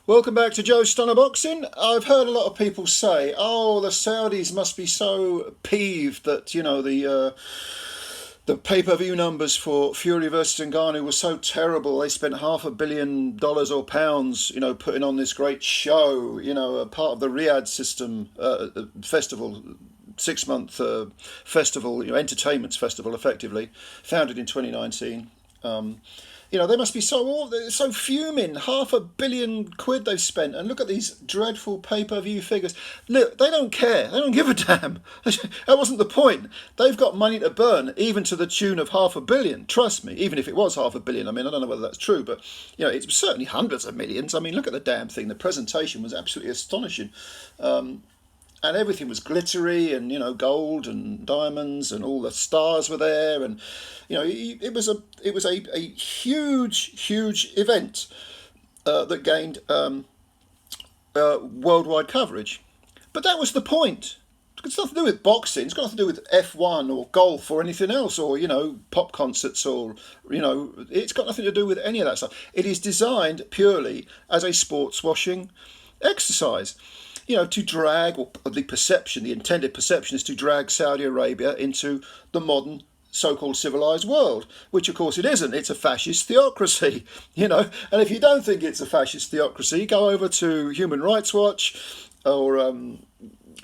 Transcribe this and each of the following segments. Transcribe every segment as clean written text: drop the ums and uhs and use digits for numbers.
Welcome back to Joe Stunner Boxing. I've heard a lot of people say, "Oh, the Saudis must be so peeved that the pay-per-view numbers for Fury versus Ngannou were so terrible. They spent $500 million or pounds, putting on this great show. A part of the Riyadh system festival." 6-month festival, entertainment festival, effectively founded in 2019. They must be so fuming. £500 million they've spent, and look at these dreadful pay-per-view figures. Look, they don't care. They don't give a damn. That wasn't the point. They've got money to burn, even to the tune of £500 million. Trust me, even if it was £500 million. I mean, I don't know whether that's true, but it's certainly hundreds of millions. I mean, look at the damn thing. The presentation was absolutely astonishing. And everything was glittery and gold and diamonds, and all the stars were there, and it was a huge event that gained worldwide coverage. But that was the point. It's nothing to do with boxing. It's got nothing to do with F1 or golf or anything else, or pop concerts, or it's got nothing to do with any of that stuff. It is designed purely as a sports washing exercise. To drag, or the intended perception is to drag Saudi Arabia into the modern so-called civilised world, which of course it isn't. It's a fascist theocracy, And if you don't think it's a fascist theocracy, go over to Human Rights Watch or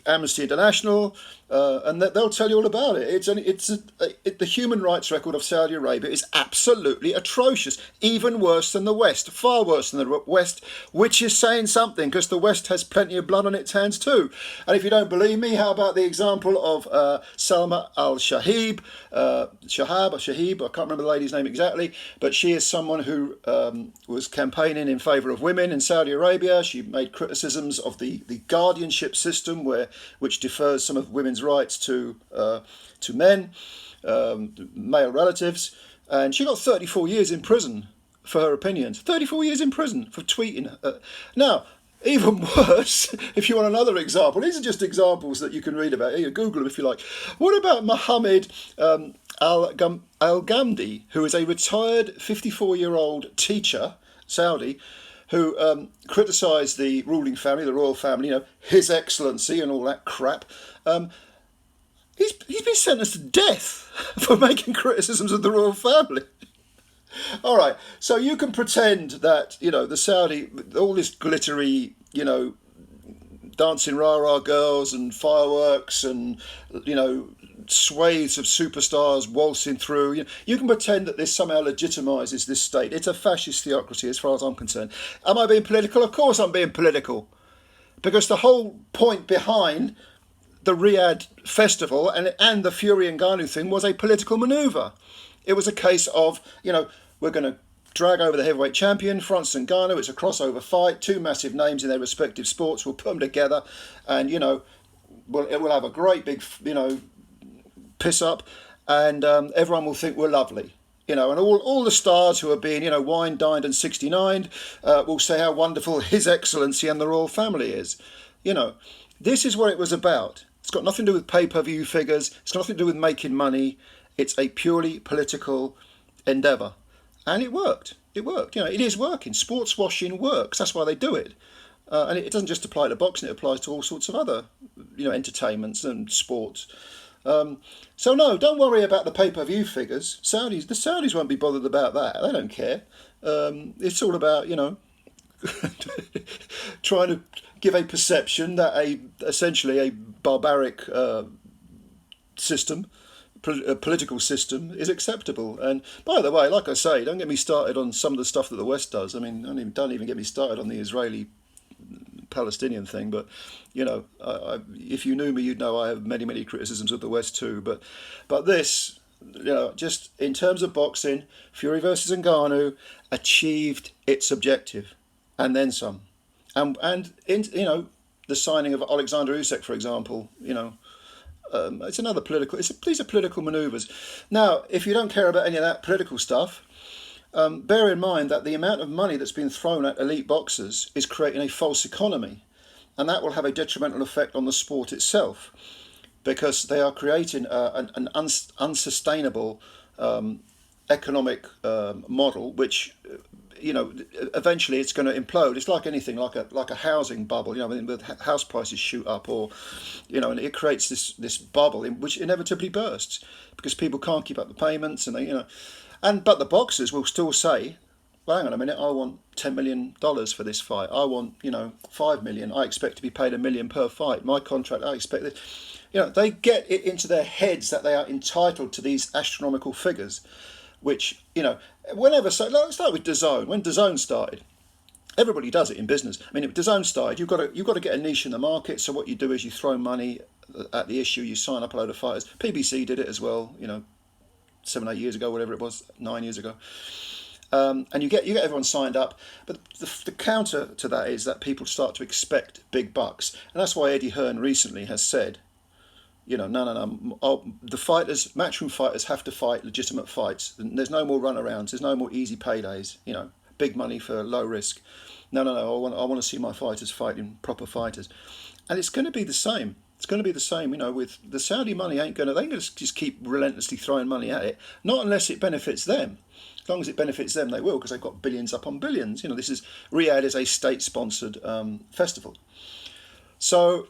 Amnesty International, and they'll tell you all about it. The human rights record of Saudi Arabia is absolutely atrocious, even worse than the West, far worse than the West, which is saying something, because the West has plenty of blood on its hands too. And if you don't believe me, how about the example of Salma al-Shahib, Shahib, I can't remember the lady's name exactly, but she is someone who was campaigning in favour of women in Saudi Arabia. She made criticisms of the guardianship system, which defers some of women's rights to men, male relatives, and she got 34 years in prison for her opinions. 34 years in prison for tweeting. Now, even worse, if you want another example, these are just examples that you can read about. Here, Google them if you like. What about Mohammed Al-Ghamdi, who is a retired 54-year-old teacher, Saudi, who criticised the ruling family, the royal family, His Excellency and all that crap. He's been sentenced to death for making criticisms of the royal family. All right, so you can pretend that, the Saudi, all this glittery, dancing rah-rah girls and fireworks and, swathes of superstars waltzing through. You can pretend that this somehow legitimises this state. It's a fascist theocracy as far as I'm concerned. Am I being political? Of course I'm being political. Because the whole point behind the Riyadh festival and the Fury and Ngannou thing was a political manoeuvre. It was a case of, we're going to drag over the heavyweight champion, Francis Ngannou. It's a crossover fight, two massive names in their respective sports. We'll put them together and, we'll have a great big, piss up, and everyone will think we're lovely. And all the stars who are being, wine, dined and 69 will say how wonderful His Excellency and the royal family is. This is what it was about. It's got nothing to do with pay-per-view figures. It's got nothing to do with making money. It's a purely political endeavour. And it worked. It worked. It is working. Sports washing works. That's why they do it. And it doesn't just apply to boxing. It applies to all sorts of other, entertainments and sports. So no, don't worry about the pay-per-view figures. The Saudis won't be bothered about that. They don't care. It's all about, trying to give a perception that essentially a barbaric system, a political system, is acceptable. And by the way, like I say, don't get me started on some of the stuff that the West does. I mean, don't even get me started on the Israeli Palestinian thing, but if you knew me, you'd know I have many criticisms of the West too. But this, just in terms of boxing, Fury versus Ngannou achieved its objective, and then some. And the signing of Alexander Usyk, for example, it's another political. These are political manoeuvres. Now, if you don't care about any of that political stuff, bear in mind that the amount of money that's been thrown at elite boxers is creating a false economy, and that will have a detrimental effect on the sport itself, because they are creating an unsustainable economic model, which eventually it's going to implode. It's like anything, like a housing bubble. With house prices shoot up, or and it creates this bubble in which inevitably bursts because people can't keep up the payments, and but the boxers will still say, well, hang on a minute, I want $10 million for this fight. I want, 5 million. I expect to be paid $1 million per fight. My contract, I expect this. They get it into their heads that they are entitled to these astronomical figures, which, let's start with DAZN. When DAZN started, everybody does it in business. I mean, if DAZN started, you've got to get a niche in the market. So what you do is you throw money at the issue, you sign up a load of fighters. PBC did it as well, 7, 8 years ago, whatever it was, 9 years ago. And you get everyone signed up, but the counter to that is that people start to expect big bucks, and that's why Eddie Hearn recently has said, no, the matchroom fighters have to fight legitimate fights. There's no more runarounds. There's no more easy paydays. Big money for low risk. No. I want to see my fighters fighting proper fighters, and it's going to be the same. It's going to be the same. With the Saudi money, they ain't going to just keep relentlessly throwing money at it. Not unless it benefits them. As long as it benefits them, they will, because they've got billions upon billions. Riyadh is a state-sponsored festival. So,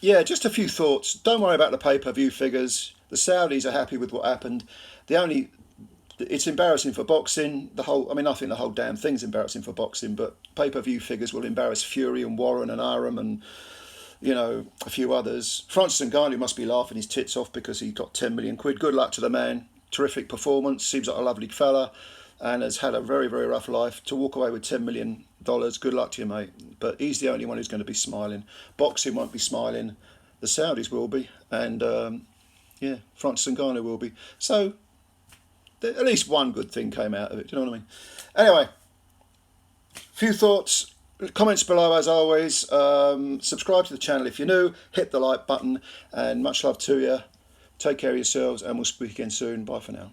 yeah, just a few thoughts. Don't worry about the pay-per-view figures. The Saudis are happy with what happened. It's embarrassing for boxing. I think the whole damn thing's embarrassing for boxing, but pay-per-view figures will embarrass Fury and Warren and Arum and, a few others. Francis Ngannou must be laughing his tits off because he got 10 million quid. Good luck to the man. Terrific performance, seems like a lovely fella, and has had a very, very rough life. To walk away with $10 million, good luck to you, mate. But he's the only one who's going to be smiling. Boxing won't be smiling. The Saudis will be, and Francis Ngannou will be. So at least one good thing came out of it. Do you know what I mean? Anyway, few thoughts. Comments below as always. Subscribe to the channel if you're new. Hit the like button, and much love to you. Take care of yourselves, and we'll speak again soon. Bye for now.